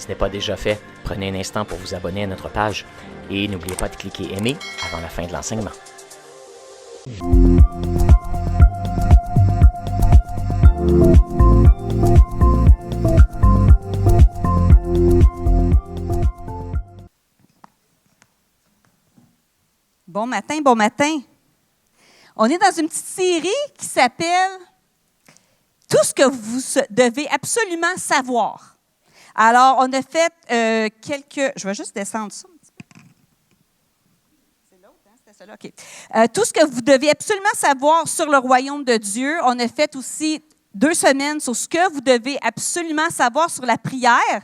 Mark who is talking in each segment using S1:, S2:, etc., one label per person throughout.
S1: ce n'est pas déjà fait, prenez un instant pour vous abonner à notre page et n'oubliez pas de cliquer aimer avant la fin de l'enseignement.
S2: Bon matin, bon matin. On est dans une petite série qui s'appelle « Tout ce que vous devez absolument savoir ». Alors, on a fait quelques... Je vais juste descendre ça un petit peu. C'est l'autre, hein? C'était celui-là, OK. Tout ce que vous devez absolument savoir sur le royaume de Dieu. On a fait aussi 2 semaines sur ce que vous devez absolument savoir sur la prière.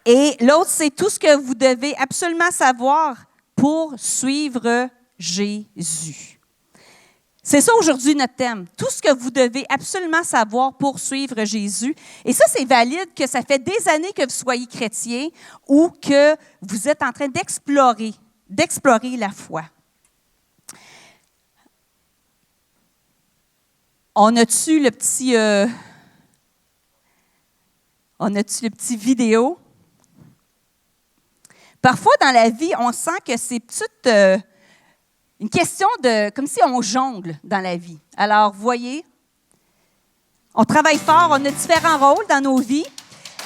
S2: Et l'autre, c'est tout ce que vous devez absolument savoir pour suivre Jésus. C'est ça aujourd'hui notre thème. Tout ce que vous devez absolument savoir pour suivre Jésus. Et ça, c'est valide que ça fait des années que vous soyez chrétien ou que vous êtes en train d'explorer la foi. On a-tu le petit vidéo? Parfois, dans la vie, on sent que c'est une question de... comme si on jongle dans la vie. Alors, vous voyez, on travaille fort, on a différents rôles dans nos vies.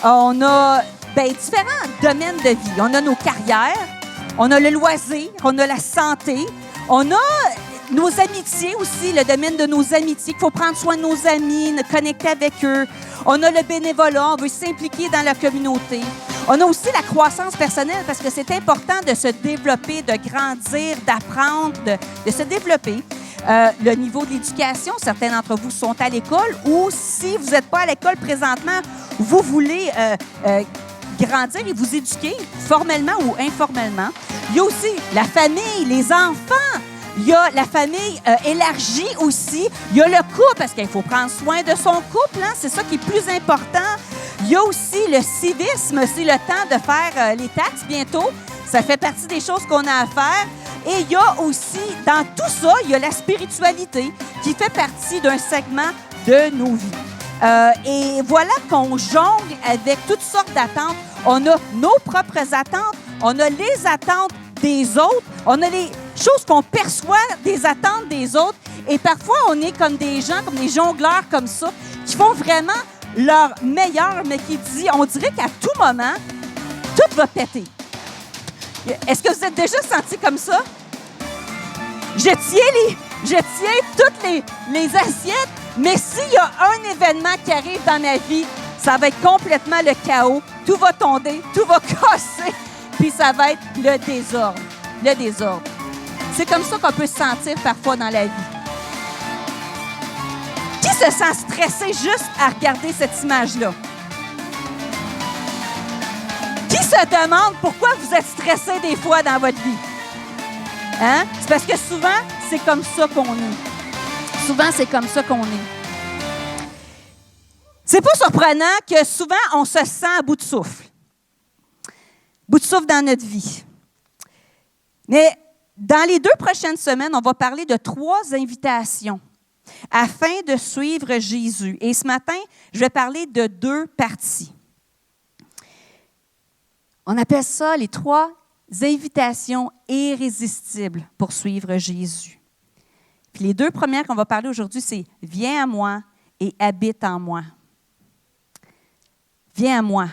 S2: On a différents domaines de vie. On a nos carrières, on a le loisir, on a la santé, on a nos amitiés aussi, le domaine de nos amitiés, qu'il faut prendre soin de nos amis, connecter avec eux. On a le bénévolat, on veut s'impliquer dans la communauté. On a aussi la croissance personnelle parce que c'est important de se développer, de grandir, d'apprendre, de se développer. Le niveau de l'éducation, certains d'entre vous sont à l'école ou si vous n'êtes pas à l'école présentement, vous voulez grandir et vous éduquer formellement ou informellement. Il y a aussi la famille, les enfants. Il y a la famille élargie aussi. Il y a le couple, parce qu'il faut prendre soin de son couple. Hein? C'est ça qui est plus important. Il y a aussi le civisme. C'est le temps de faire les taxes bientôt. Ça fait partie des choses qu'on a à faire. Et il y a aussi, dans tout ça, il y a la spiritualité qui fait partie d'un segment de nos vies. Et voilà qu'on jongle avec toutes sortes d'attentes. On a nos propres attentes. On a les attentes des autres. On a les choses qu'on perçoit des attentes des autres. Et parfois, on est comme des gens, comme des jongleurs comme ça, qui font vraiment leur meilleur, mais qui disent, on dirait qu'à tout moment, tout va péter. Est-ce que vous êtes déjà senti comme ça? Je tiens toutes les assiettes, mais s'il y a un événement qui arrive dans ma vie, ça va être complètement le chaos. Tout va tomber, tout va casser, puis ça va être le désordre. Le désordre. C'est comme ça qu'on peut se sentir parfois dans la vie. Qui se sent stressé juste à regarder cette image-là? Qui se demande pourquoi vous êtes stressé des fois dans votre vie? Hein? C'est parce que souvent, c'est comme ça qu'on est. Souvent, c'est comme ça qu'on est. C'est pas surprenant que souvent, on se sent à bout de souffle. Bout de souffle dans notre vie. Mais dans les 2 prochaines semaines, on va parler de 3 invitations afin de suivre Jésus. Et ce matin, je vais parler de 2 parties. On appelle ça les 3 invitations irrésistibles pour suivre Jésus. Puis les 2 premières qu'on va parler aujourd'hui, c'est « Viens à moi et habite en moi ». Viens à moi.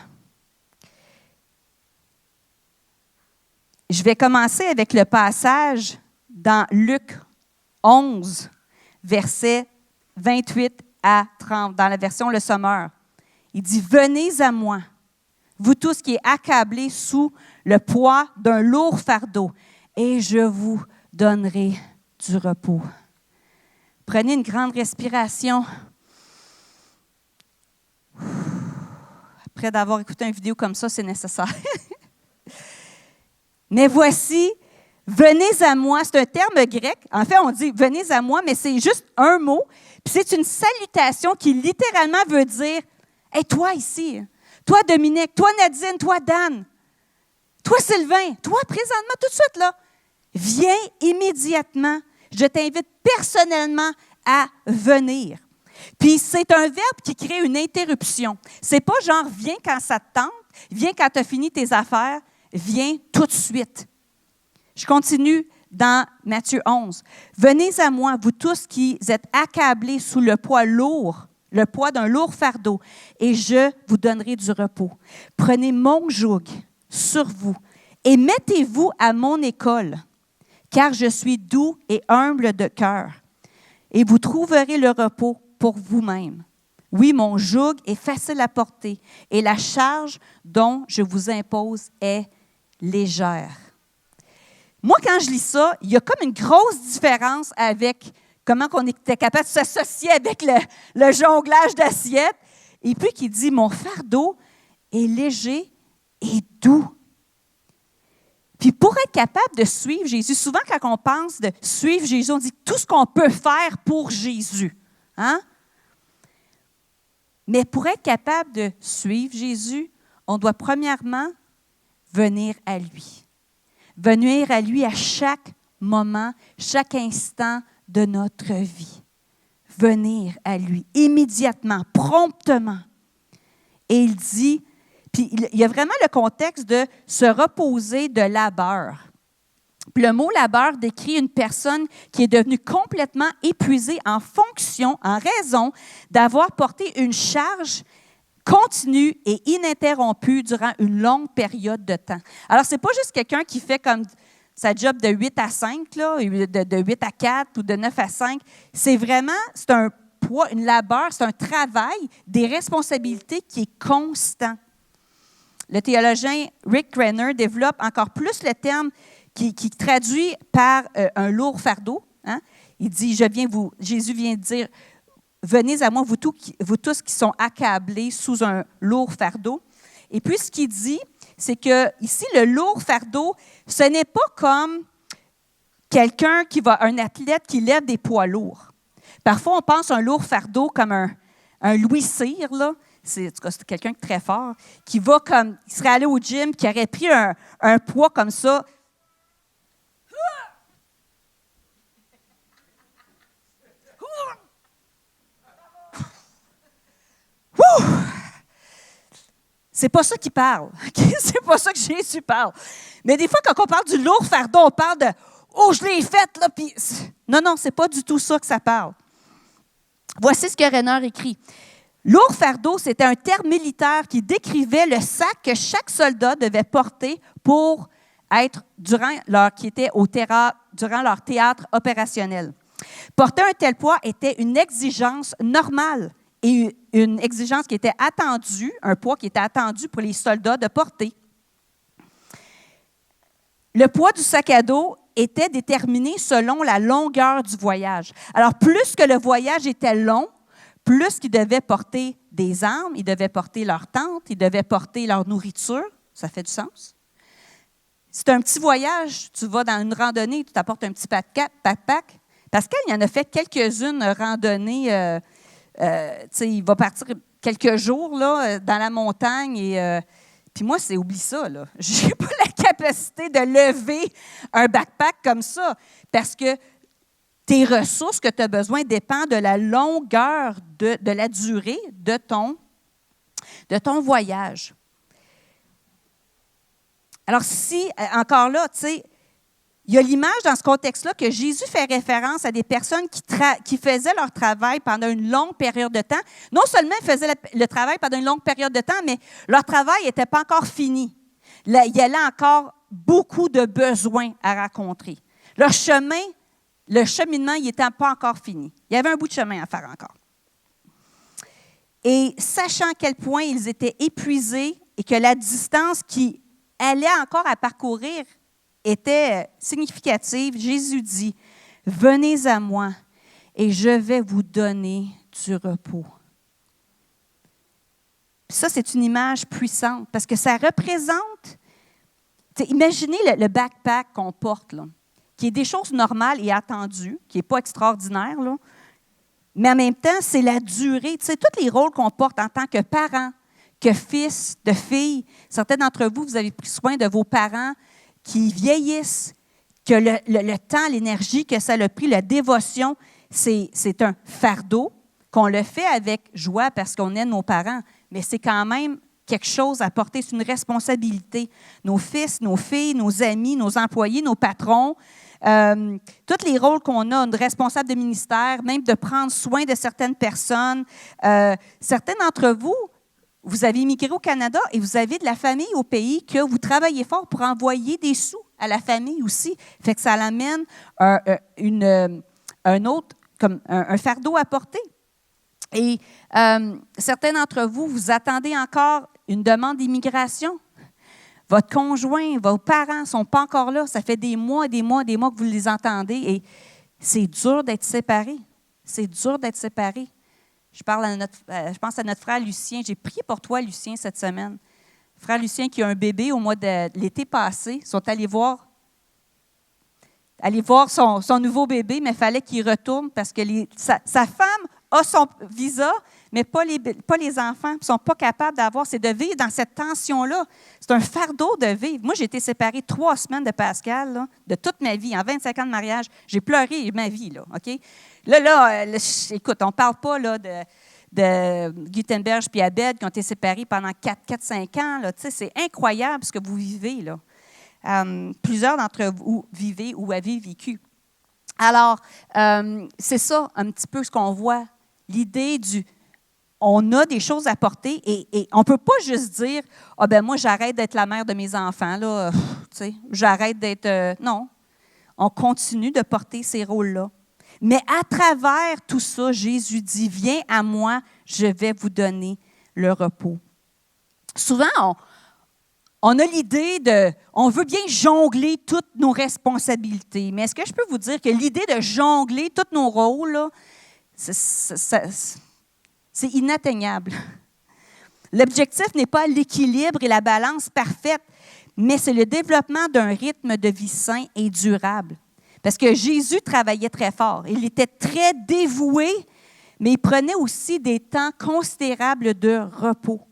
S2: Je vais commencer avec le passage dans Luc 11, versets 28 à 30, dans la version Le Sommeur. Il dit « Venez à moi, vous tous qui êtes accablés sous le poids d'un lourd fardeau, et je vous donnerai du repos. » Prenez une grande respiration. Après d'avoir écouté une vidéo comme ça, c'est nécessaire. Mais voici, venez à moi, c'est un terme grec. En fait, on dit venez à moi, mais c'est juste un mot. Puis c'est une salutation qui littéralement veut dire « Hey, toi ici, toi Dominique, toi Nadine, toi Dan, toi Sylvain, toi présentement, tout de suite là, viens immédiatement. Je t'invite personnellement à venir. » Puis c'est un verbe qui crée une interruption. C'est pas genre viens quand ça te tente, viens quand tu as fini tes affaires, viens tout de suite. Je continue dans Matthieu 11. Venez à moi, vous tous qui êtes accablés sous le poids lourd, le poids d'un lourd fardeau, et je vous donnerai du repos. Prenez mon joug sur vous et mettez-vous à mon école, car je suis doux et humble de cœur, et vous trouverez le repos pour vous-même. Oui, mon joug est facile à porter, et la charge dont je vous impose est légère. Moi, quand je lis ça, il y a comme une grosse différence avec comment on était capable de s'associer avec le jonglage d'assiettes. Et puis qui dit, mon fardeau est léger et doux. Puis pour être capable de suivre Jésus, souvent quand on pense de suivre Jésus, on dit tout ce qu'on peut faire pour Jésus. Hein? Mais pour être capable de suivre Jésus, on doit premièrement venir à lui. Venir à lui à chaque moment, chaque instant de notre vie. Venir à lui immédiatement, promptement. Et il dit, puis il y a vraiment le contexte de se reposer de labeur. Puis le mot labeur décrit une personne qui est devenue complètement épuisée en fonction, en raison d'avoir porté une charge continue et ininterrompue durant une longue période de temps. Alors, ce n'est pas juste quelqu'un qui fait comme sa job de 8 à 5, là, de 8 à 4 ou de 9 à 5. C'est un poids, une labeur, c'est un travail, des responsabilités qui est constant. Le théologien Rick Renner développe encore plus le terme qui traduit par un lourd fardeau. Hein? Il dit, Jésus vient de dire, venez à moi, vous tous qui sont accablés sous un lourd fardeau. Et puis, ce qu'il dit, c'est que ici, le lourd fardeau, ce n'est pas comme un athlète qui lève des poids lourds. Parfois, on pense un lourd fardeau comme un Louis Cyr, là. C'est quelqu'un de très fort, il serait allé au gym, qui aurait pris un poids comme ça. C'est pas ça qu'il parle. C'est pas ça que Jésus parle. Mais des fois, quand on parle du lourd fardeau, on parle de « Oh, je l'ai faite, là! » Puis non, c'est pas du tout ça que ça parle. Voici ce que Renner écrit. Lourd fardeau, c'était un terme militaire qui décrivait le sac que chaque soldat devait porter pour être durant leur théâtre opérationnel. Porter un tel poids était une exigence normale et une exigence qui était attendue, un poids qui était attendu pour les soldats de porter. Le poids du sac à dos était déterminé selon la longueur du voyage. Alors, plus que le voyage était long, plus qu'ils devaient porter des armes, ils devaient porter leur tente, ils devaient porter leur nourriture. Ça fait du sens. Si tu as un petit voyage, tu vas dans une randonnée, tu t'apportes un petit backpack. Pascal, il en a fait quelques-unes randonnées. Il va partir quelques jours là, dans la montagne. Puis moi, oublie ça. Je n'ai pas la capacité de lever un backpack comme ça parce que tes ressources que tu as besoin dépendent de la longueur, de la durée de ton voyage. Alors, encore là, tu sais, il y a l'image dans ce contexte-là que Jésus fait référence à des personnes qui faisaient leur travail pendant une longue période de temps. Non seulement ils faisaient le travail pendant une longue période de temps, mais leur travail n'était pas encore fini. Là, il y avait encore beaucoup de besoins à rencontrer. Le cheminement, il n'était pas encore fini. Il y avait un bout de chemin à faire encore. Et sachant à quel point ils étaient épuisés et que la distance qui allait encore à parcourir était significative, Jésus dit, « Venez à moi et je vais vous donner du repos. » Ça, c'est une image puissante parce que ça représente, imaginez le backpack qu'on porte, là, qui est des choses normales et attendues, qui n'est pas extraordinaire, là, mais en même temps, c'est la durée. Tu sais, tous les rôles qu'on porte en tant que parents, que fils, de filles. Certains d'entre vous, vous avez pris soin de vos parents qui vieillissent, que le temps, l'énergie que ça a pris, la dévotion, c'est un fardeau, qu'on le fait avec joie parce qu'on aime nos parents, mais c'est quand même quelque chose à porter, c'est une responsabilité. Nos fils, nos filles, nos amis, nos employés, nos patrons, tous les rôles qu'on a, de responsable de ministère, même de prendre soin de certaines personnes. Certains d'entre vous, vous avez immigré au Canada et vous avez de la famille au pays que vous travaillez fort pour envoyer des sous à la famille aussi. Fait que ça l'amène un autre, comme un fardeau à porter. Et certains d'entre vous, vous attendez encore une demande d'immigration. Votre conjoint, vos parents ne sont pas encore là. Ça fait des mois et des mois et des mois que vous les entendez et c'est dur d'être séparés. C'est dur d'être séparés. Je pense à notre frère Lucien. J'ai prié pour toi, Lucien, cette semaine. Frère Lucien qui a un bébé au mois de l'été passé. Ils sont allés voir son nouveau bébé, mais il fallait qu'il retourne parce que sa femme a son visa, mais pas les enfants. Ils ne sont pas capables d'avoir. C'est de vivre dans cette tension-là. C'est un fardeau de vivre. Moi, j'ai été séparée 3 semaines de Pascal, là, de toute ma vie. En 25 ans de mariage, j'ai pleuré ma vie, là, OK? Là, écoute, on ne parle pas là, de Gutenberg et Abed qui ont été séparés pendant 4-5 ans. Là, c'est incroyable ce que vous vivez, là. Plusieurs d'entre vous vivez ou avez vécu. Alors, c'est ça un petit peu ce qu'on voit. L'idée on a des choses à porter et on ne peut pas juste dire « Ah ben moi, j'arrête d'être la mère de mes enfants, là, j'arrête d'être… Non, on continue de porter ces rôles-là. Mais à travers tout ça, Jésus dit « Viens à moi, je vais vous donner le repos. » Souvent, on a l'idée on veut bien jongler toutes nos responsabilités. Mais est-ce que je peux vous dire que l'idée de jongler tous nos rôles, là, c'est inatteignable. L'objectif n'est pas l'équilibre et la balance parfaite, mais c'est le développement d'un rythme de vie sain et durable. Parce que Jésus travaillait très fort. Il était très dévoué, mais il prenait aussi des temps considérables de repos.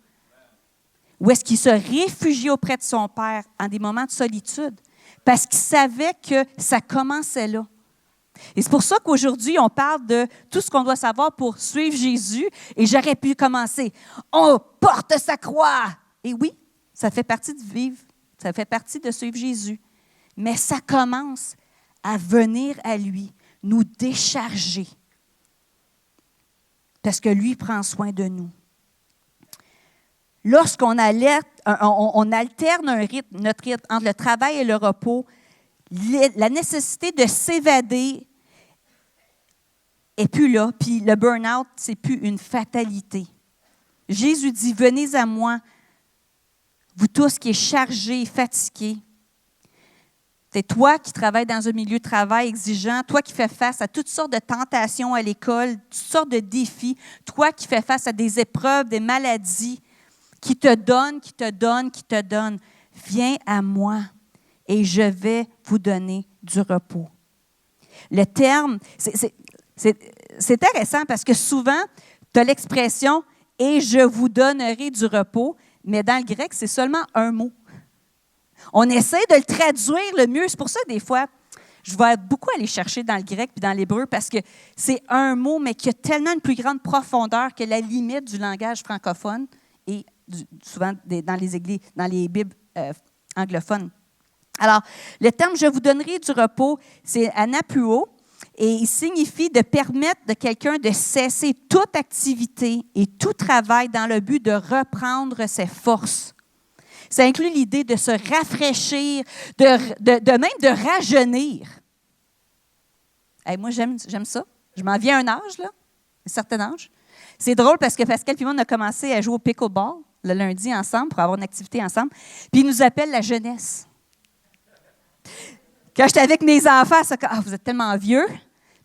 S2: Où est-ce qu'il se réfugiait auprès de son Père en des moments de solitude? Parce qu'il savait que ça commençait là. Et c'est pour ça qu'aujourd'hui, on parle de tout ce qu'on doit savoir pour suivre Jésus. Et j'aurais pu commencer. On porte sa croix. Et oui, ça fait partie de vivre. Ça fait partie de suivre Jésus. Mais ça commence à venir à lui, nous décharger. Parce que lui prend soin de nous. Lorsqu'on on alterne notre rythme entre le travail et le repos, la nécessité de s'évader n'est plus là, puis le burn-out, ce n'est plus une fatalité. Jésus dit, venez à moi, vous tous qui êtes chargés et fatigués. C'est toi qui travailles dans un milieu de travail exigeant, toi qui fais face à toutes sortes de tentations à l'école, toutes sortes de défis, toi qui fais face à des épreuves, des maladies, qui te donnent. Viens à moi et je vais vous donner du repos. Le terme, c'est intéressant parce que souvent, tu as l'expression « et je vous donnerai du repos », mais dans le grec, c'est seulement un mot. On essaie de le traduire le mieux. C'est pour ça, des fois, je vais beaucoup aller chercher dans le grec et dans l'hébreu parce que c'est un mot, mais qui a tellement une plus grande profondeur que la limite du langage francophone et souvent dans les églises, dans les Bibles anglophones. Alors, le terme « je vous donnerai du repos », c'est anapuo, et il signifie de permettre de quelqu'un de cesser toute activité et tout travail dans le but de reprendre ses forces. Ça inclut l'idée de se rafraîchir, de même de rajeunir. Hey, moi, j'aime ça. Je m'en viens à un âge, là, un certain âge. C'est drôle parce que Pascal et moi, on a commencé à jouer au pickleball le lundi ensemble pour avoir une activité ensemble. Puis, ils nous appellent la jeunesse. Quand j'étais avec mes enfants, c'est comme « Ah, vous êtes tellement vieux. »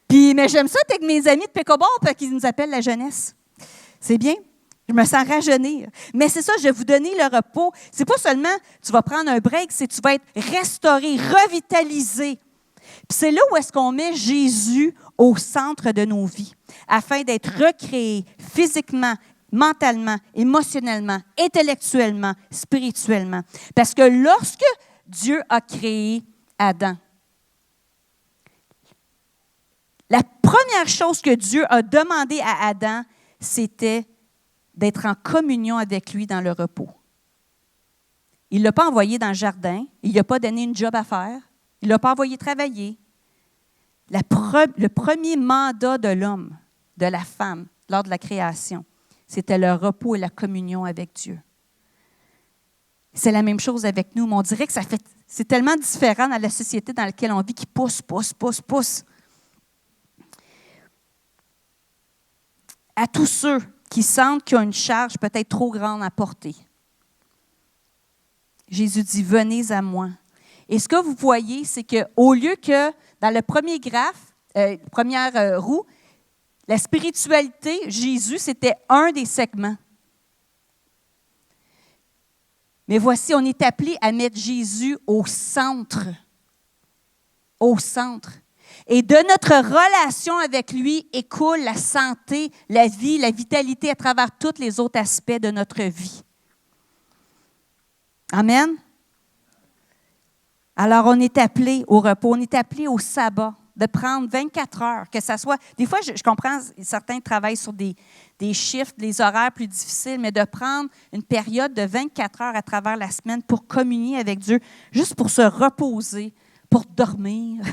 S2: Puis, mais j'aime ça être avec mes amis de pickleball parce qu'ils nous appellent la jeunesse. C'est bien. Je me sens rajeunir. Mais c'est ça, je vais vous donner le repos. C'est pas seulement tu vas prendre un break, c'est tu vas être restauré, revitalisé. Puis c'est là où est-ce qu'on met Jésus au centre de nos vies, afin d'être recréé physiquement, mentalement, émotionnellement, intellectuellement, spirituellement. Parce que lorsque Dieu a créé Adam, La première chose que Dieu a demandé à Adam, c'était d'être en communion avec lui dans le repos. Il ne l'a pas envoyé dans le jardin, il ne lui a pas donné une job à faire, il ne l'a pas envoyé travailler. Le premier mandat de l'homme, de la femme, lors de la création, c'était le repos et la communion avec Dieu. C'est la même chose avec nous, mais on dirait que c'est tellement différent dans la société dans laquelle on vit qui pousse. À tous ceux qui sentent qu'ils ont une charge peut-être trop grande à porter, Jésus dit, venez à moi. Et ce que vous voyez, c'est qu'au lieu que dans le premier graphe, première roue, la spiritualité, Jésus, c'était un des segments. Mais voici, on est appelé à mettre Jésus au centre. Au centre. Et de notre relation avec lui écoule la santé, la vie, la vitalité à travers tous les autres aspects de notre vie. Amen. Alors, on est appelé au repos, on est appelé au sabbat, de prendre 24 heures, que ça soit... Des fois, je comprends, certains travaillent sur des shifts, des horaires plus difficiles, mais de prendre une période de 24 heures à travers la semaine pour communier avec Dieu, juste pour se reposer, pour dormir,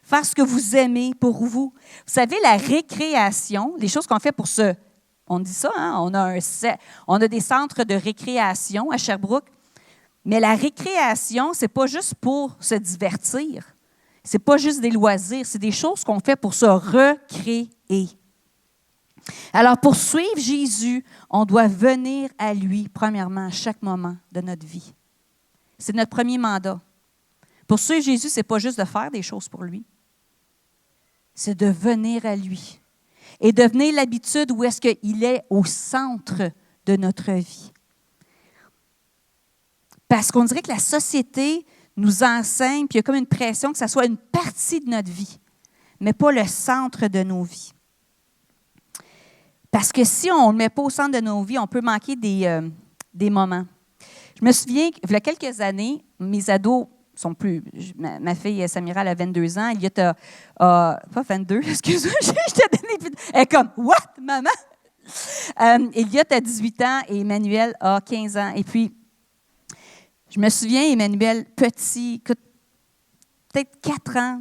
S2: faire ce que vous aimez pour vous. Vous savez, la récréation, les choses qu'on fait pour se... On dit ça, hein? On a des centres de récréation à Sherbrooke. Mais la récréation, ce n'est pas juste pour se divertir. Ce n'est pas juste des loisirs. C'est des choses qu'on fait pour se recréer. Alors, pour suivre Jésus, on doit venir à lui, premièrement, à chaque moment de notre vie. C'est notre premier mandat. Pour suivre Jésus, ce n'est pas juste de faire des choses pour lui. C'est de venir à lui. Et devenir l'habitude où est-ce qu'il est au centre de notre vie. Parce qu'on dirait que la société nous enseigne, puis il y a comme une pression que ça soit une partie de notre vie, mais pas le centre de nos vies. Parce que si on ne le met pas au centre de nos vies, on peut manquer des moments. Je me souviens, il y a quelques années, mes ados sont plus... Ma fille Samira, elle a 22 ans, Elliot a pas 22, excuse-moi, je t'ai donné... Elle est comme, « What, maman? » Elliot a 18 ans et Emmanuel a 15 ans. Et puis, je me souviens, Emmanuel, petit, peut-être 4 ans,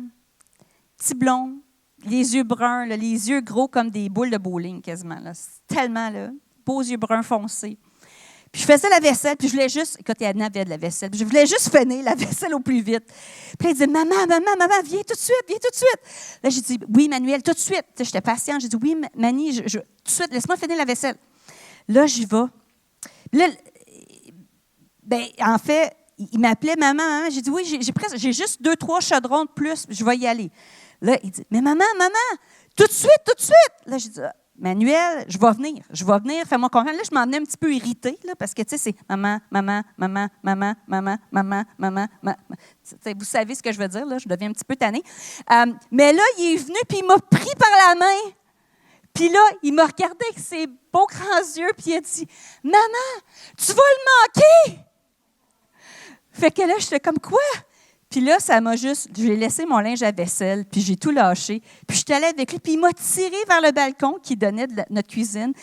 S2: petit blond, les yeux bruns, là, les yeux gros comme des boules de bowling quasiment. Là. C'est tellement, là, beaux yeux bruns foncés. Puis je faisais la vaisselle, puis je voulais juste... Écoute, il y avait de la vaisselle, puis je voulais juste finir la vaisselle au plus vite. Puis là, il disait, maman, viens tout de suite. Là, j'ai dit, oui, Emmanuel, tout de suite. Tu sais, j'étais patiente, j'ai dit, oui, Mani, tout de suite, laisse-moi finir la vaisselle. Là, j'y vais. Là, bien, en fait, il m'appelait maman. J'ai dit, oui, j'ai juste 2-3 chaudrons de plus, je vais y aller. Là, il dit, mais maman, tout de suite. Là, j'ai dit, Manuel, je vais venir, fais-moi confiance. Là, je m'en ai un petit peu irritée, là, parce que, tu sais, c'est maman. Vous savez ce que je veux dire, là, je deviens un petit peu tannée. Mais là, il est venu, puis il m'a pris par la main. Puis là, il m'a regardé avec ses beaux grands yeux, puis il a dit, maman, tu vas le manquer. Fait que là, j'étais comme, quoi? Puis là, j'ai laissé mon linge à vaisselle, puis j'ai tout lâché. Puis je suis allée avec lui, puis il m'a tiré vers le balcon qui donnait de notre cuisine.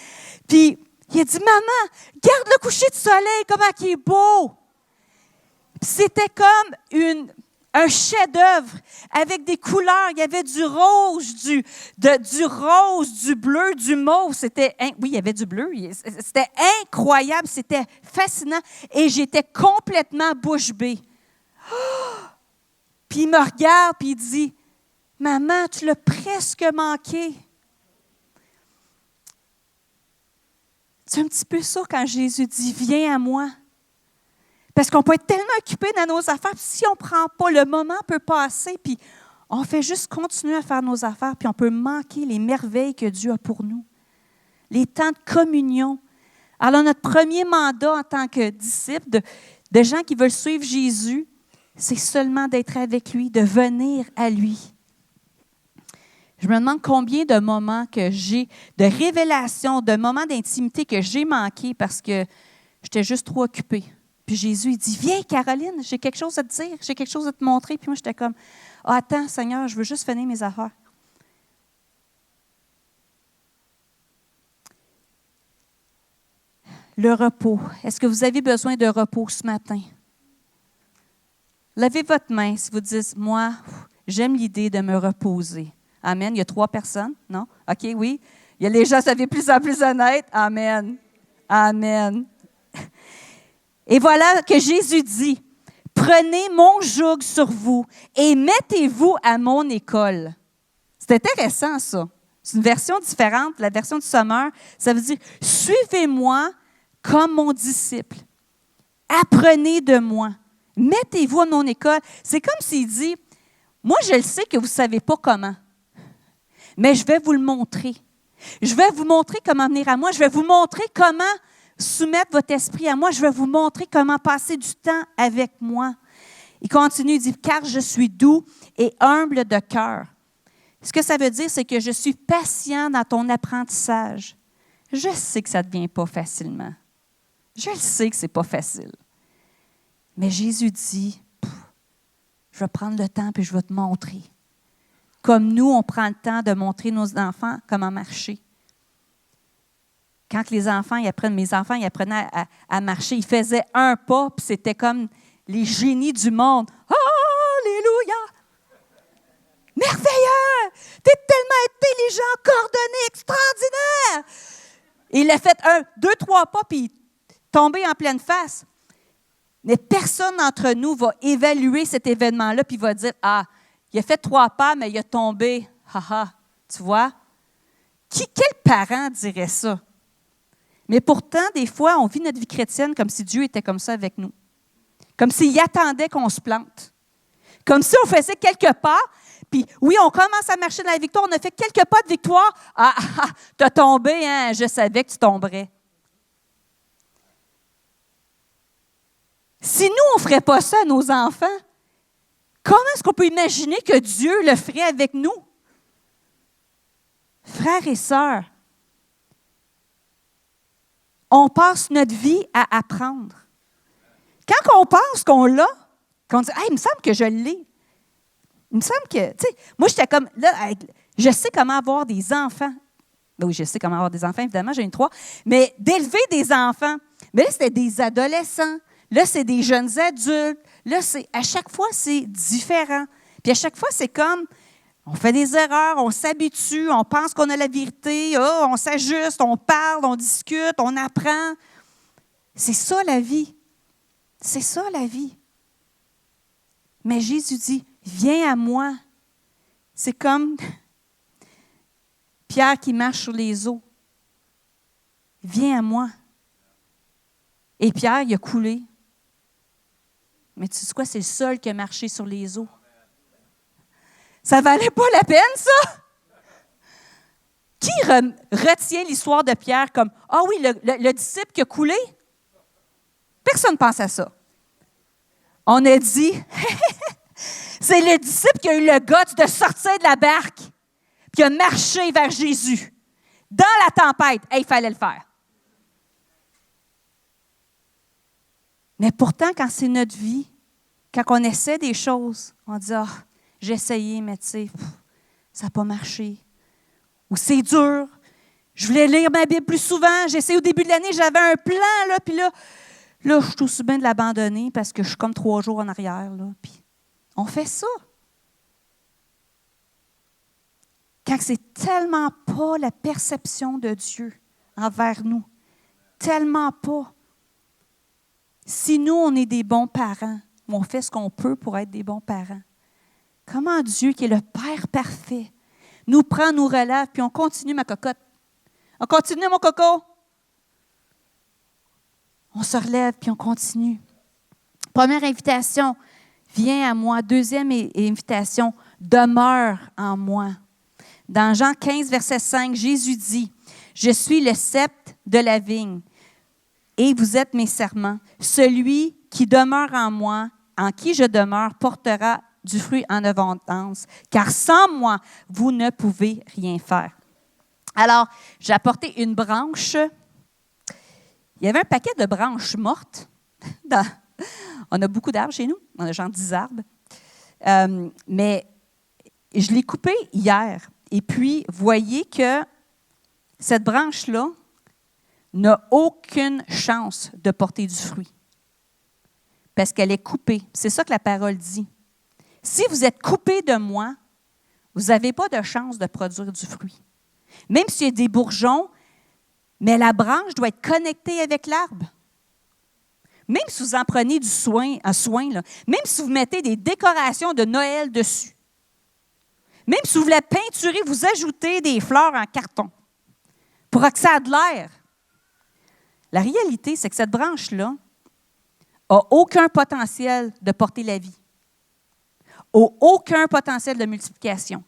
S2: Puis il a dit, maman, regarde le coucher de soleil, comment il est beau. Puis c'était comme un chef-d'œuvre avec des couleurs. Il y avait du rouge, du bleu, du mauve. Oui, il y avait du bleu. C'était incroyable, c'était fascinant. Et j'étais complètement bouche bée. Oh! Puis il me regarde, puis il dit, « Maman, tu l'as presque manqué. » C'est un petit peu ça quand Jésus dit, « Viens à moi. » Parce qu'on peut être tellement occupé dans nos affaires, puis si on ne prend pas, le moment peut passer, puis on fait juste continuer à faire nos affaires, puis on peut manquer les merveilles que Dieu a pour nous. Les temps de communion. Alors, notre premier mandat en tant que disciples, de gens qui veulent suivre Jésus, c'est seulement d'être avec lui, de venir à lui. Je me demande combien de moments que j'ai, de révélations, de moments d'intimité que j'ai manqués parce que j'étais juste trop occupée. Puis Jésus, il dit, « Viens, Caroline, j'ai quelque chose à te dire, j'ai quelque chose à te montrer. » Puis moi, j'étais comme, « Ah, attends, Seigneur, je veux juste finir mes affaires. » Le repos. Est-ce que vous avez besoin de repos ce matin? Levez votre main si vous dites, moi, j'aime l'idée de me reposer. Amen. Il y a 3 personnes, non? OK, oui. Il y a les gens, ça devient plus en plus honnête. Amen. Amen. Et voilà que Jésus dit, prenez mon joug sur vous et mettez-vous à mon école. C'est intéressant, ça. C'est une version différente, la version du Sommeur. Ça veut dire, suivez-moi comme mon disciple. Apprenez de moi. Mettez-vous à mon école. C'est comme s'il dit, moi, je le sais que vous ne savez pas comment, mais je vais vous le montrer. Je vais vous montrer comment venir à moi. Je vais vous montrer comment soumettre votre esprit à moi. Je vais vous montrer comment passer du temps avec moi. Il continue, il dit, car je suis doux et humble de cœur. Ce que ça veut dire, c'est que je suis patient dans ton apprentissage. Je sais que ça ne vient pas facilement. Je le sais que ce n'est pas facile. Mais Jésus dit, je vais prendre le temps et je vais te montrer. Comme nous, on prend le temps de montrer nos enfants comment marcher. Quand mes enfants ils apprenaient à marcher, ils faisaient un pas, puis c'était comme les génies du monde. Alléluia! Merveilleux! T'es tellement intelligent, coordonné, extraordinaire! Et il a fait 1, 2, 3 pas, puis il est tombé en pleine face. Mais personne d'entre nous va évaluer cet événement-là, puis va dire, il a fait 3 pas, mais il a tombé. Tu vois? Quel parent dirait ça? Mais pourtant, des fois, on vit notre vie chrétienne comme si Dieu était comme ça avec nous. Comme s'il attendait qu'on se plante. Comme si on faisait quelques pas, puis oui, on commence à marcher dans la victoire, on a fait quelques pas de victoire. T'as tombé, hein? Je savais que tu tomberais. Si nous, on ne ferait pas ça à nos enfants, comment est-ce qu'on peut imaginer que Dieu le ferait avec nous? Frères et sœurs, on passe notre vie à apprendre. Quand on pense qu'on l'a, qu'on dit, il me semble que je l'ai. Il me semble que, tu sais, moi, j'étais comme, là, je sais comment avoir des enfants. Oui, je sais comment avoir des enfants, évidemment, j'en ai 3. Mais d'élever des enfants, mais là, c'était des adolescents. Là, c'est des jeunes adultes. Là, à chaque fois, c'est différent. Puis à chaque fois, c'est comme, on fait des erreurs, on s'habitue, on pense qu'on a la vérité, on s'ajuste, on parle, on discute, on apprend. C'est ça la vie. C'est ça la vie. Mais Jésus dit, viens à moi. C'est comme Pierre qui marche sur les eaux. Viens à moi. Et Pierre, il a coulé. Mais tu sais quoi, c'est le seul qui a marché sur les eaux. Ça valait pas la peine, ça? Qui retient l'histoire de Pierre comme, oui, le disciple qui a coulé? Personne ne pense à ça. On a dit, c'est le disciple qui a eu le guts de sortir de la barque, qui a marché vers Jésus. Dans la tempête, il fallait le faire. Mais pourtant, quand c'est notre vie, quand on essaie des choses, on dit, j'ai essayé, mais tu sais, ça n'a pas marché. Ou c'est dur. Je voulais lire ma Bible plus souvent. J'ai essayé au début de l'année, j'avais un plan, là, puis là, je suis aussi bien de l'abandonner parce que je suis comme 3 jours en arrière. Là, puis on fait ça. Quand c'est tellement pas la perception de Dieu envers nous. Tellement pas. Si nous, on est des bons parents, ou on fait ce qu'on peut pour être des bons parents, comment Dieu, qui est le Père parfait, nous prend, nous relève, puis on continue, ma cocotte. On continue, mon coco. On se relève, puis on continue. Première invitation, viens à moi. Deuxième invitation, demeure en moi. Dans Jean 15, verset 5, Jésus dit, « Je suis le cep de la vigne, et vous êtes mes serments. Celui qui demeure en moi, en qui je demeure, portera du fruit en abondance, car sans moi, vous ne pouvez rien faire. » Alors, j'ai apporté une branche. Il y avait un paquet de branches mortes. On a beaucoup d'arbres chez nous. On a genre 10 arbres. Mais je l'ai coupé hier. Et puis, voyez que cette branche-là n'a aucune chance de porter du fruit. Parce qu'elle est coupée. C'est ça que la parole dit. Si vous êtes coupé de moi, vous n'avez pas de chance de produire du fruit. Même s'il y a des bourgeons, mais la branche doit être connectée avec l'arbre. Même si vous en prenez un soin, là, même si vous mettez des décorations de Noël dessus, même si vous la peinturez, vous ajoutez des fleurs en carton pour que ça ait de l'air. La réalité, c'est que cette branche-là n'a aucun potentiel de porter la vie, n'a aucun potentiel de multiplication,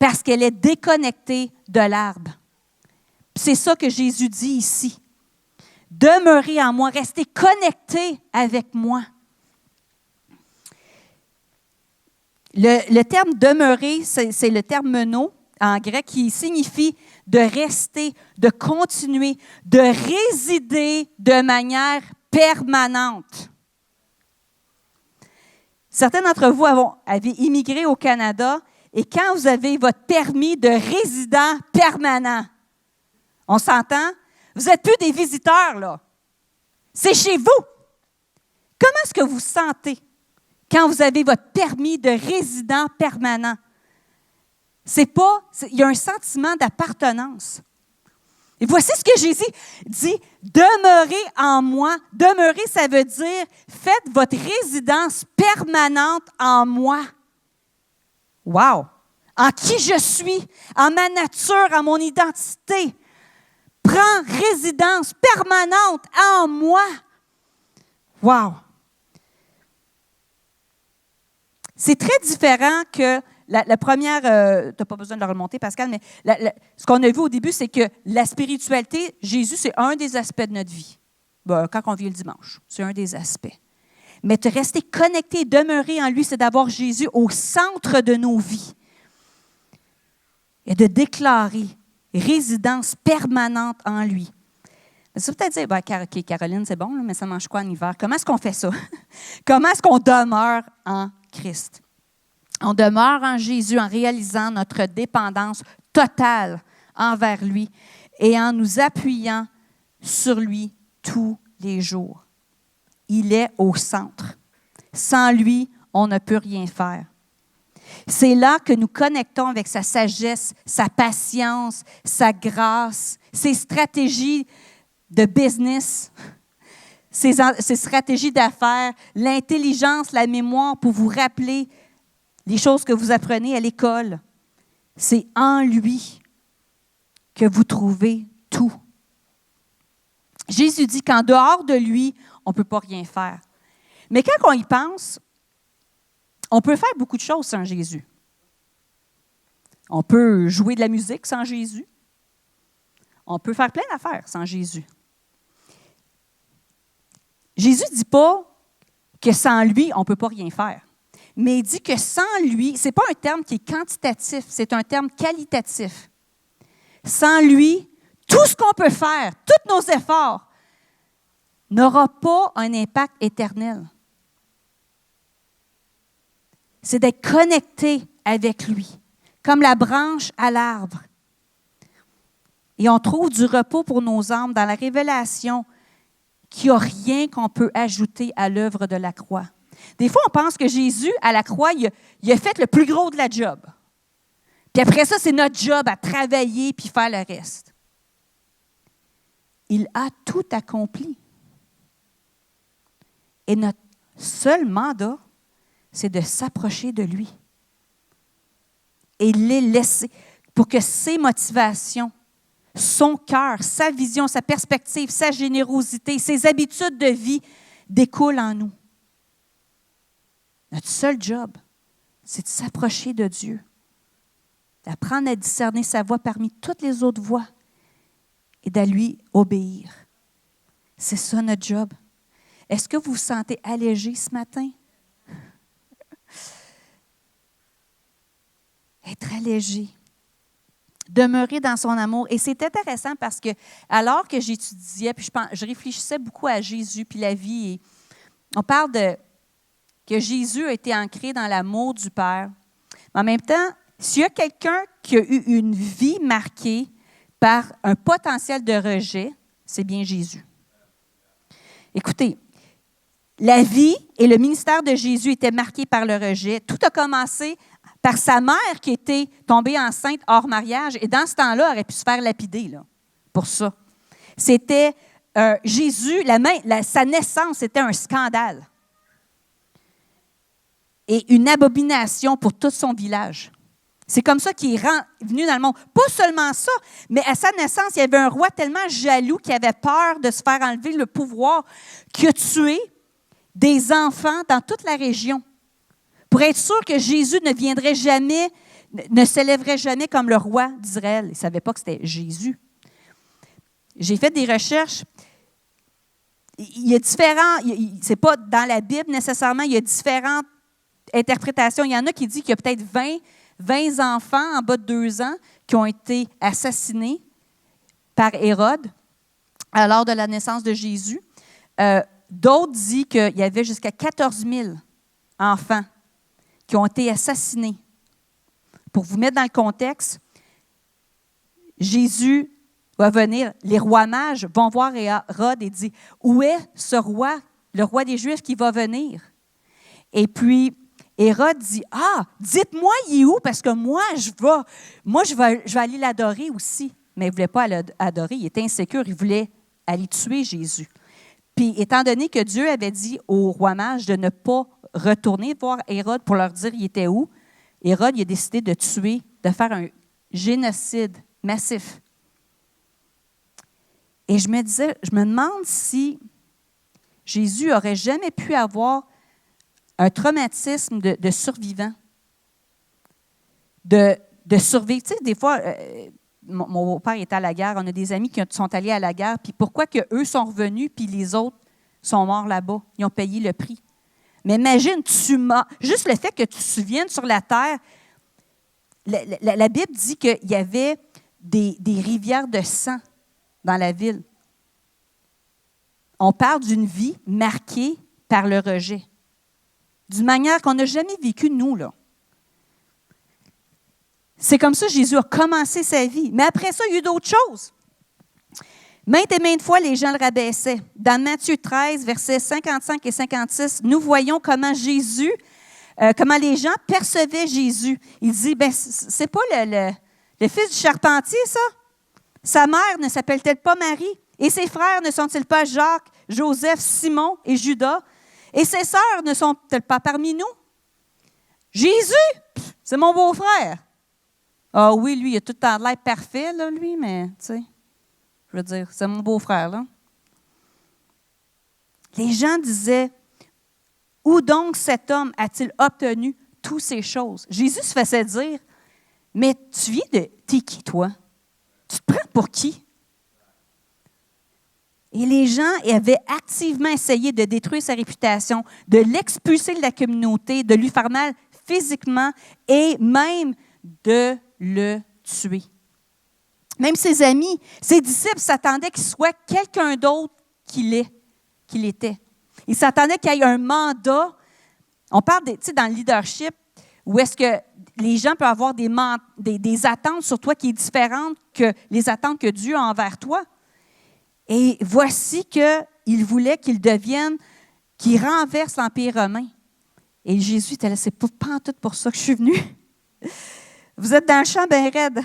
S2: parce qu'elle est déconnectée de l'arbre. C'est ça que Jésus dit ici. Demeurez en moi, restez connectés avec moi. Le terme demeurer, c'est le terme meno en grec qui signifie de rester, de continuer, de résider de manière permanente. Certains d'entre vous avez immigré au Canada et quand vous avez votre permis de résident permanent, on s'entend? Vous n'êtes plus des visiteurs, là. C'est chez vous. Comment est-ce que vous vous sentez quand vous avez votre permis de résident permanent? Il y a un sentiment d'appartenance. Et voici ce que Jésus dit, demeurez en moi. Demeurer, ça veut dire, faites votre résidence permanente en moi. Wow! En qui je suis, en ma nature, en mon identité. Prends résidence permanente en moi. Wow! C'est très différent que la première, tu n'as pas besoin de le remonter, Pascal, mais ce qu'on a vu au début, c'est que la spiritualité, Jésus, c'est un des aspects de notre vie. Quand on vit le dimanche, c'est un des aspects. Mais de rester connecté, demeurer en lui, c'est d'avoir Jésus au centre de nos vies. Et de déclarer résidence permanente en lui. Ça peut-être dire, OK, Caroline, c'est bon, mais ça mange quoi en hiver? Comment est-ce qu'on fait ça? Comment est-ce qu'on demeure en Christ? On demeure en Jésus en réalisant notre dépendance totale envers lui et en nous appuyant sur lui tous les jours. Il est au centre. Sans lui, on ne peut rien faire. C'est là que nous connectons avec sa sagesse, sa patience, sa grâce, ses stratégies de business, ses stratégies d'affaires, l'intelligence, la mémoire pour vous rappeler les choses que vous apprenez à l'école. C'est en lui que vous trouvez tout. Jésus dit qu'en dehors de lui, on ne peut pas rien faire. Mais quand on y pense, on peut faire beaucoup de choses sans Jésus. On peut jouer de la musique sans Jésus. On peut faire plein d'affaires sans Jésus. Jésus ne dit pas que sans lui, on ne peut pas rien faire. Mais il dit que sans lui, ce n'est pas un terme qui est quantitatif, c'est un terme qualitatif. Sans lui, tout ce qu'on peut faire, tous nos efforts, n'aura pas un impact éternel. C'est d'être connecté avec lui, comme la branche à l'arbre. Et on trouve du repos pour nos âmes dans la révélation qu'il n'y a rien qu'on peut ajouter à l'œuvre de la croix. Des fois, on pense que Jésus, à la croix, il a fait le plus gros de la job. Puis après ça, c'est notre job à travailler puis faire le reste. Il a tout accompli. Et notre seul mandat, c'est de s'approcher de lui. Et les laisser pour que ses motivations, son cœur, sa vision, sa perspective, sa générosité, ses habitudes de vie découlent en nous. Notre seul job, c'est de s'approcher de Dieu, d'apprendre à discerner sa voix parmi toutes les autres voix et d'à lui obéir. C'est ça notre job. Est-ce que vous vous sentez allégé ce matin? Être allégé. Demeurer dans son amour. Et c'est intéressant parce que alors que j'étudiais, puis je réfléchissais beaucoup à Jésus puis la vie, et on parle de que Jésus a été ancré dans l'amour du Père. Mais en même temps, s'il y a quelqu'un qui a eu une vie marquée par un potentiel de rejet, c'est bien Jésus. Écoutez, la vie et le ministère de Jésus étaient marqués par le rejet. Tout a commencé par sa mère qui était tombée enceinte hors mariage. Et dans ce temps-là, elle aurait pu se faire lapider là, pour ça. C'était Jésus, sa naissance, c'était un scandale. Et une abomination pour tout son village. C'est comme ça qu'il est venu dans le monde. Pas seulement ça, mais à sa naissance, il y avait un roi tellement jaloux qui avait peur de se faire enlever le pouvoir qu'il a tué des enfants dans toute la région pour être sûr que Jésus ne viendrait jamais, ne s'élèverait jamais comme le roi d'Israël. Il ne savait pas que c'était Jésus. J'ai fait des recherches. Il y a différents, c'est pas dans la Bible nécessairement, il y a différentes interprétations. Il y en a qui disent qu'il y a peut-être 20 enfants en bas de 2 ans qui ont été assassinés par Hérode lors de la naissance de Jésus. D'autres disent qu'il y avait jusqu'à 14 000 enfants qui ont été assassinés. Pour vous mettre dans le contexte, Jésus va venir, les rois mages vont voir Hérode et dire « Où est ce roi, le roi des Juifs qui va venir? » Et puis, Hérode dit « Ah, dites-moi, il est où? Parce que moi, je vais aller l'adorer aussi. » Mais il ne voulait pas l'adorer, il était insécure, il voulait aller tuer Jésus. Puis, étant donné que Dieu avait dit aux rois mages de ne pas retourner voir Hérode pour leur dire il était où, Hérode il a décidé de tuer, de faire un génocide massif. Et je me demande si Jésus aurait jamais pu avoir un traumatisme de survivant, de survivre. Tu sais, des fois, mon beau-père était à la guerre, on a des amis qui sont allés à la guerre, puis pourquoi qu'eux sont revenus, puis les autres sont morts là-bas? Ils ont payé le prix. Mais imagine, juste le fait que tu te souviennes sur la terre, la Bible dit qu'il y avait des rivières de sang dans la ville. On parle d'une vie marquée par le rejet, d'une manière qu'on n'a jamais vécue, nous, là. C'est comme ça que Jésus a commencé sa vie. Mais après ça, il y a eu d'autres choses. Maintes et maintes fois, les gens le rabaissaient. Dans Matthieu 13, versets 55 et 56, nous voyons comment comment les gens percevaient Jésus. Il dit, c'est pas le fils du charpentier, ça? Sa mère ne s'appelle-t-elle pas Marie? Et ses frères ne sont-ils pas Jacques, Joseph, Simon et Judas? Et ses sœurs ne sont-elles pas parmi nous? Jésus, c'est mon beau-frère. Ah oui, lui, il a tout le temps l'air parfait, là, lui, mais, tu sais, je veux dire, c'est mon beau-frère, là. Les gens disaient, où donc cet homme a-t-il obtenu toutes ces choses? Jésus se faisait dire, mais tu viens de... T'es qui, toi? Tu te prends pour qui? Et les gens avaient activement essayé de détruire sa réputation, de l'expulser de la communauté, de lui faire mal physiquement et même de le tuer. Même ses amis, ses disciples s'attendaient qu'il soit quelqu'un d'autre qu'il était. Ils s'attendaient qu'il y ait un mandat. On parle, dans le leadership, où est-ce que les gens peuvent avoir des attentes sur toi qui est différentes que les attentes que Dieu a envers toi. Et voici qu'il voulait qu'il renverse l'Empire romain. Et Jésus était là, c'est pas en tout pour ça que je suis venu. Vous êtes dans le champ bien raide.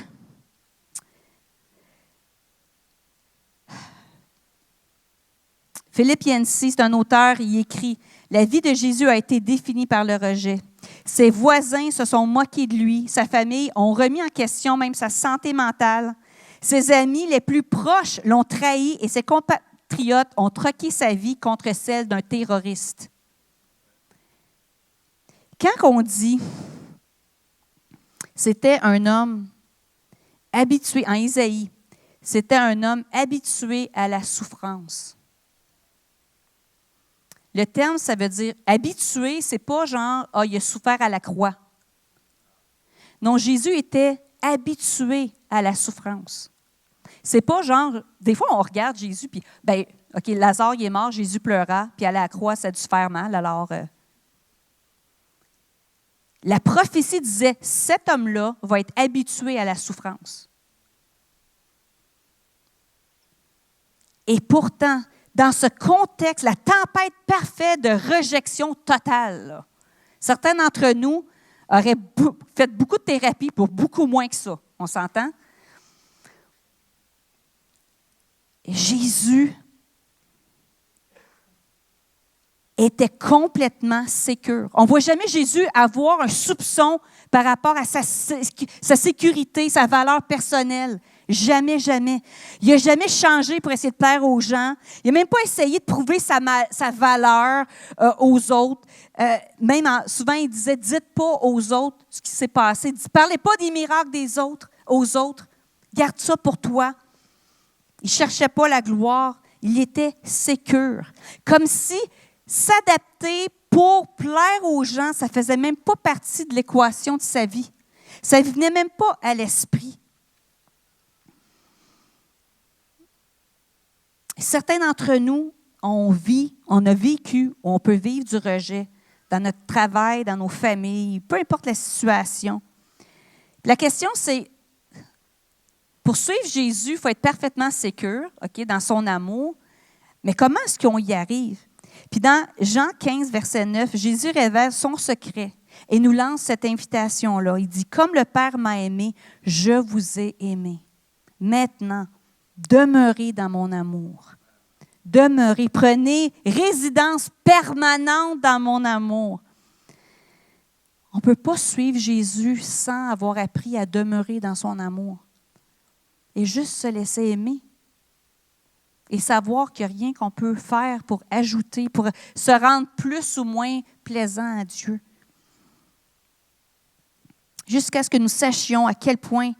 S2: Philippe Yancey, c'est un auteur, il écrit « La vie de Jésus a été définie par le rejet. Ses voisins se sont moqués de lui, sa famille ont remis en question même sa santé mentale. Ses amis les plus proches l'ont trahi et ses compatriotes ont troqué sa vie contre celle d'un terroriste. » Quand on dit « c'était un homme habitué », en Isaïe, c'était un homme habitué à la souffrance. Le terme, ça veut dire habitué, c'est pas genre « ah, il a souffert à la croix ». Non, Jésus était habitué à la souffrance. C'est pas genre, des fois on regarde Jésus, puis OK, Lazare, il est mort, Jésus pleura, puis aller à la croix, ça a dû se faire mal, alors... La prophétie disait, cet homme-là va être habitué à la souffrance. Et pourtant, dans ce contexte, la tempête parfaite de rejection totale, là, certains d'entre nous auraient fait beaucoup de thérapie pour beaucoup moins que ça. On s'entend? Et Jésus était complètement sécure. On ne voit jamais Jésus avoir un soupçon par rapport à sa sécurité, sa valeur personnelle. Jamais, jamais. Il n'a jamais changé pour essayer de plaire aux gens. Il n'a même pas essayé de prouver sa valeur aux autres. Souvent, il disait, dites pas aux autres ce qui s'est passé. Parlez pas des miracles des autres aux autres. Garde ça pour toi. Il ne cherchait pas la gloire. Il était sécure. Comme si s'adapter pour plaire aux gens, ça ne faisait même pas partie de l'équation de sa vie. Ça ne venait même pas à l'esprit. Certains d'entre nous, on a vécu, on peut vivre du rejet dans notre travail, dans nos familles, peu importe la situation. La question, c'est, pour suivre Jésus, il faut être parfaitement sécure, dans son amour, mais comment est-ce qu'on y arrive? Puis dans Jean 15, verset 9, Jésus révèle son secret et nous lance cette invitation-là. Il dit, « Comme le Père m'a aimé, je vous ai aimé. Maintenant, demeurez dans mon amour. Demeurez, prenez résidence permanente dans mon amour. » On ne peut pas suivre Jésus sans avoir appris à demeurer dans son amour et juste se laisser aimer. Et savoir qu'il n'y a rien qu'on peut faire pour ajouter, pour se rendre plus ou moins plaisant à Dieu. Jusqu'à ce que nous sachions à quel point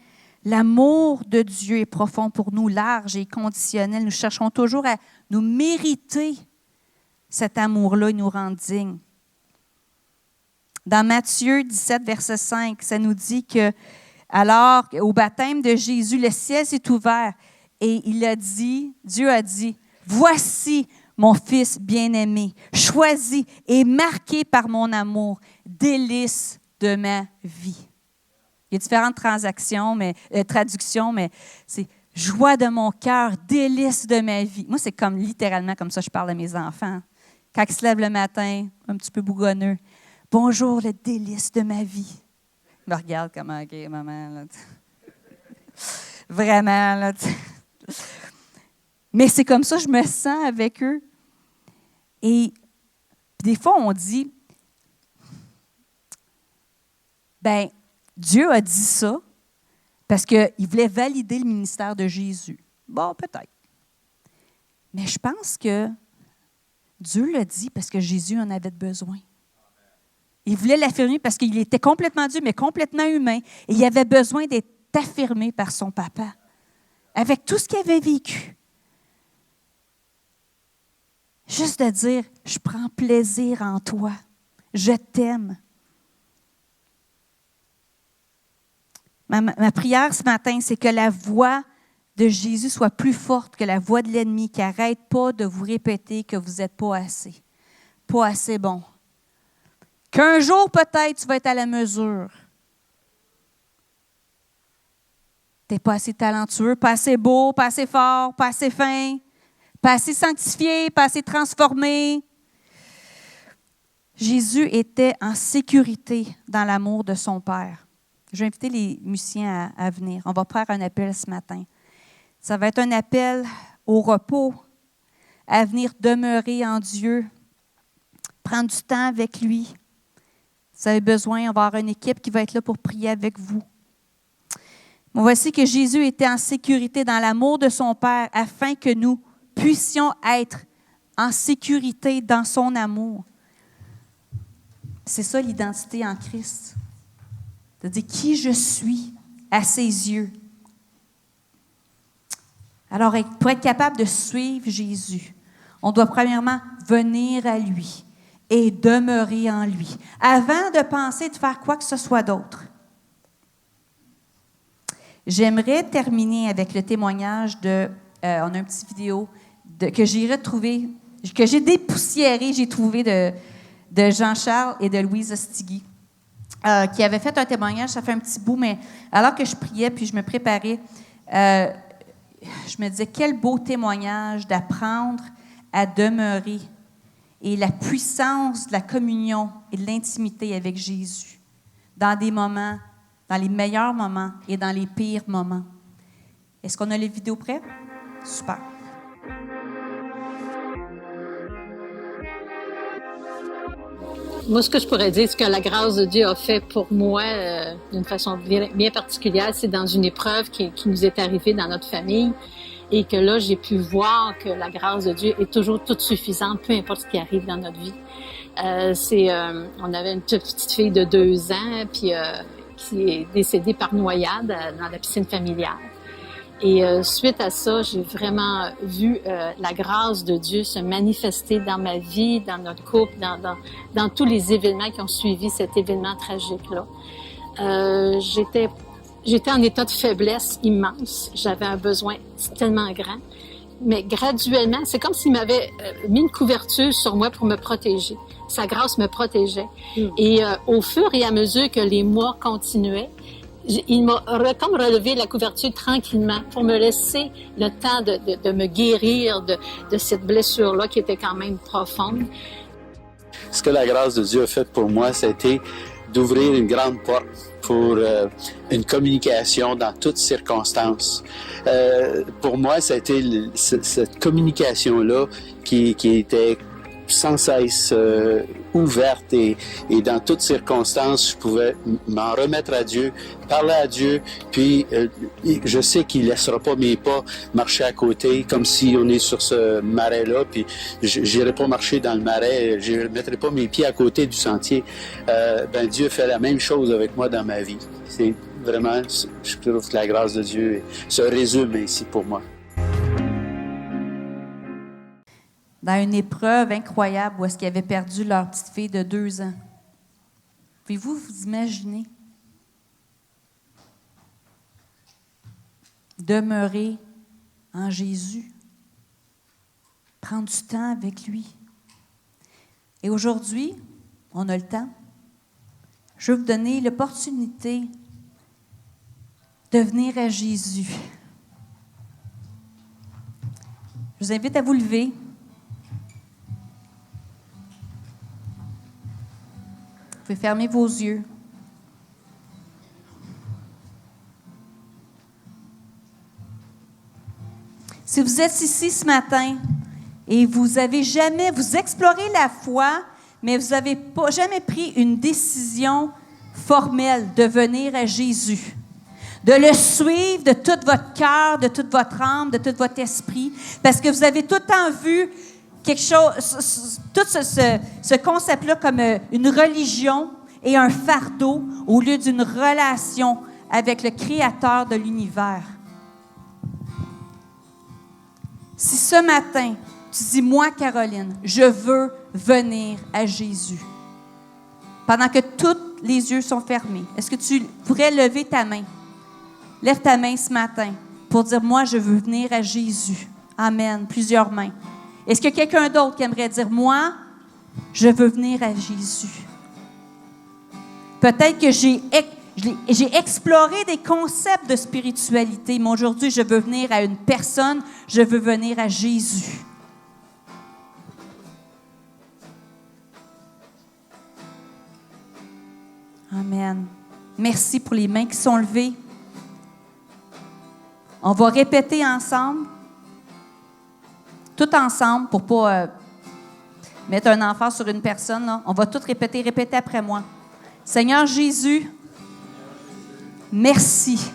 S2: l'amour de Dieu est profond pour nous, large et conditionnel. Nous cherchons toujours à nous mériter cet amour-là et nous rendre dignes. Dans Matthieu 17, verset 5, ça nous dit que, alors, au baptême de Jésus, le ciel s'est ouvert. Et Dieu a dit, « Voici mon Fils bien-aimé, choisi et marqué par mon amour, délice de ma vie. » Il y a différentes traductions, mais c'est « joie de mon cœur, délice de ma vie ». Moi, c'est comme littéralement comme ça que je parle à mes enfants. Quand ils se lèvent le matin, un petit peu bougonneux, « Bonjour, le délice de ma vie ». Ils me regardent comme « OK, maman. » là. Vraiment, là, mais c'est comme ça que je me sens avec eux. Et des fois, on dit, Dieu a dit ça parce qu'il voulait valider le ministère de Jésus. Bon, peut-être. Mais je pense que Dieu l'a dit parce que Jésus en avait besoin. Il voulait l'affirmer parce qu'il était complètement Dieu, mais complètement humain. Et il avait besoin d'être affirmé par son papa, avec tout ce qu'il avait vécu. Juste de dire, je prends plaisir en toi, je t'aime. Ma prière ce matin, c'est que la voix de Jésus soit plus forte que la voix de l'ennemi, qui n'arrête pas de vous répéter que vous n'êtes pas assez bon. Qu'un jour, peut-être, tu vas être à la mesure. Tu n'es pas assez talentueux, pas assez beau, pas assez fort, pas assez fin, pas assez sanctifié, pas assez transformé. Jésus était en sécurité dans l'amour de son Père. Je vais inviter les musiciens à venir. On va faire un appel ce matin. Ça va être un appel au repos, à venir demeurer en Dieu, prendre du temps avec lui. Si vous avez besoin, on va avoir une équipe qui va être là pour prier avec vous. Voici que Jésus était en sécurité dans l'amour de son Père afin que nous puissions être en sécurité dans son amour. C'est ça l'identité en Christ. C'est-à-dire qui je suis à ses yeux. Alors, pour être capable de suivre Jésus, on doit premièrement venir à lui et demeurer en lui, avant de penser de faire quoi que ce soit d'autre. J'aimerais terminer avec le témoignage de... on a une petite vidéo que j'ai retrouvée, que j'ai dépoussiérée, j'ai trouvé de Jean-Charles et de Louise Ostigui, qui avaient fait un témoignage, ça fait un petit bout, mais alors que je priais puis je me préparais, je me disais, quel beau témoignage d'apprendre à demeurer et la puissance de la communion et de l'intimité avec Jésus dans des moments, dans les meilleurs moments et dans les pires moments. Est-ce qu'on a les vidéos prêtes? Super.
S3: Moi, ce que je pourrais dire, ce que la grâce de Dieu a fait pour moi d'une façon bien particulière, c'est dans une épreuve qui nous est arrivée dans notre famille et que là, j'ai pu voir que la grâce de Dieu est toujours toute suffisante, peu importe ce qui arrive dans notre vie. On avait une petite fille de 2 ans puis qui est décédée par noyade dans la piscine familiale. Et suite à ça, j'ai vraiment vu la grâce de Dieu se manifester dans ma vie, dans notre couple, dans tous les événements qui ont suivi cet événement tragique-là. J'étais en état de faiblesse immense. J'avais un besoin tellement grand. Mais graduellement, c'est comme s'il m'avait mis une couverture sur moi pour me protéger. Sa grâce me protégeait. Et au fur et à mesure que les mois continuaient, il m'a comme relevé la couverture tranquillement pour me laisser le temps de me guérir de cette blessure-là qui était quand même profonde.
S4: Ce que la grâce de Dieu a fait pour moi, c'était d'ouvrir une grande porte pour une communication dans toutes circonstances. Pour moi, ça a été cette communication-là qui était sans cesse ouverte et dans toutes circonstances, je pouvais m'en remettre à Dieu, parler à Dieu, puis je sais qu'il laissera pas mes pas marcher à côté, comme si on est sur ce marais-là, puis j'irai pas marcher dans le marais, je mettrai pas mes pieds à côté du sentier. Dieu fait la même chose avec moi dans ma vie. C'est vraiment, je trouve que la grâce de Dieu se résume ainsi pour moi.
S2: Dans une épreuve incroyable où est-ce qu'ils avaient perdu leur petite fille de 2 ans. Pouvez-vous vous imaginer? Demeurer en Jésus. Prendre du temps avec lui. Et aujourd'hui, on a le temps. Je veux vous donner l'opportunité de venir à Jésus. Je vous invite à vous lever. Vous pouvez fermer vos yeux. Si vous êtes ici ce matin et vous explorez la foi, mais vous n'avez jamais pris une décision formelle de venir à Jésus, de le suivre de tout votre cœur, de toute votre âme, de tout votre esprit, parce que vous avez tout le temps vu quelque chose, tout ce concept-là comme une religion et un fardeau au lieu d'une relation avec le Créateur de l'univers. Si ce matin, tu dis, moi, Caroline, je veux venir à Jésus, pendant que tous les yeux sont fermés, est-ce que tu pourrais lever ta main? Lève ta main ce matin pour dire, moi, je veux venir à Jésus. Amen. Plusieurs mains. Est-ce qu'il y a quelqu'un d'autre qui aimerait dire, moi, je veux venir à Jésus? Peut-être que j'ai exploré des concepts de spiritualité, mais aujourd'hui, je veux venir à une personne, je veux venir à Jésus. Amen. Merci pour les mains qui sont levées. On va répéter ensemble. Tout ensemble, pour ne pas mettre un enfant sur une personne. Là. On va tout répéter après moi. Seigneur Jésus, merci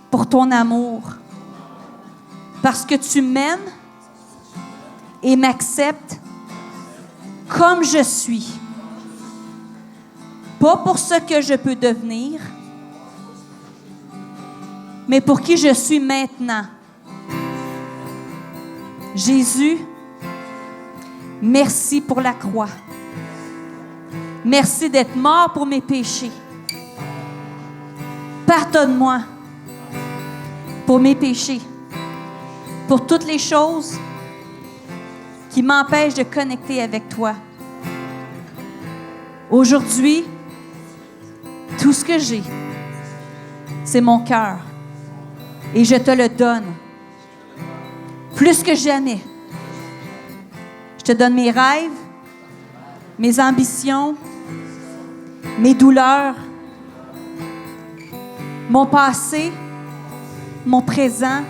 S2: pour ton amour. Parce que tu m'aimes et m'acceptes comme je suis. Pas pour ce que je peux devenir, mais pour qui je suis maintenant. Jésus, merci pour la croix. Merci d'être mort pour mes péchés. Pardonne-moi pour mes péchés, pour toutes les choses qui m'empêchent de connecter avec toi. Aujourd'hui, tout ce que j'ai, c'est mon cœur. et je te le donne. Plus que jamais. Je te donne mes rêves, mes ambitions, mes douleurs, mon passé, mon présent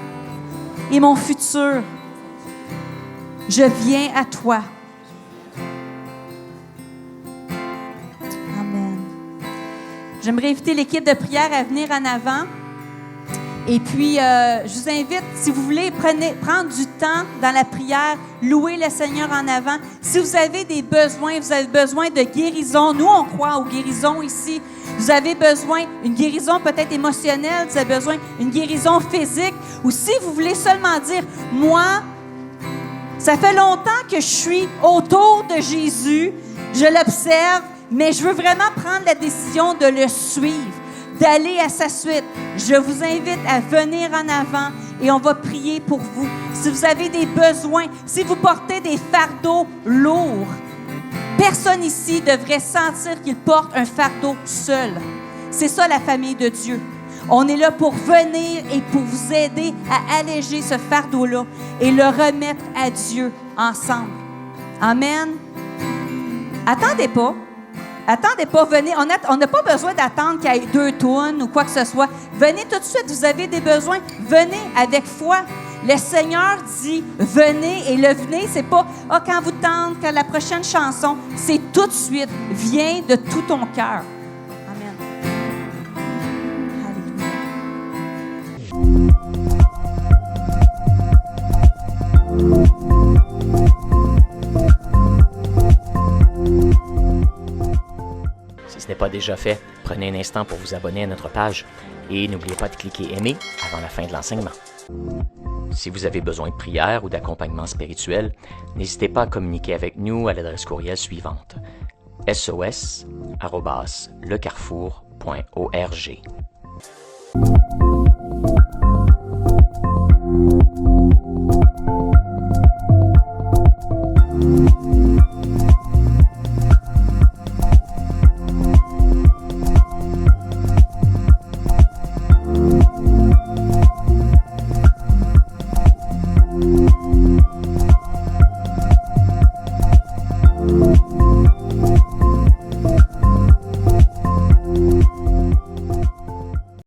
S2: et mon futur. Je viens à toi. Amen. J'aimerais inviter l'équipe de prière à venir en avant. Et puis, je vous invite, si vous voulez, prendre du temps dans la prière, louer le Seigneur en avant. Si vous avez des besoins, vous avez besoin de guérison. Nous, on croit aux guérisons ici. Vous avez besoin d'une guérison peut-être émotionnelle, vous avez besoin d'une guérison physique. Ou si vous voulez seulement dire, moi, ça fait longtemps que je suis autour de Jésus, je l'observe, mais je veux vraiment prendre la décision de le suivre, d'aller à sa suite. Je vous invite à venir en avant et on va prier pour vous. Si vous avez des besoins, si vous portez des fardeaux lourds, personne ici devrait sentir qu'il porte un fardeau seul. C'est ça la famille de Dieu. On est là pour venir et pour vous aider à alléger ce fardeau-là et le remettre à Dieu ensemble. Amen. Attendez pas. Attendez pas, venez. On n'a pas besoin d'attendre qu'il y ait 2 tonnes ou quoi que ce soit. Venez tout de suite, vous avez des besoins. Venez avec foi. Le Seigneur dit, venez, et le venez, c'est pas « Ah, quand vous tentez, quand la prochaine chanson », c'est tout de suite. Viens de tout ton cœur. Amen.
S1: Si ce n'est pas déjà fait, prenez un instant pour vous abonner à notre page et n'oubliez pas de cliquer « Aimer » avant la fin de l'enseignement. Si vous avez besoin de prière ou d'accompagnement spirituel, n'hésitez pas à communiquer avec nous à l'adresse courriel suivante: sos@lecarrefour.org.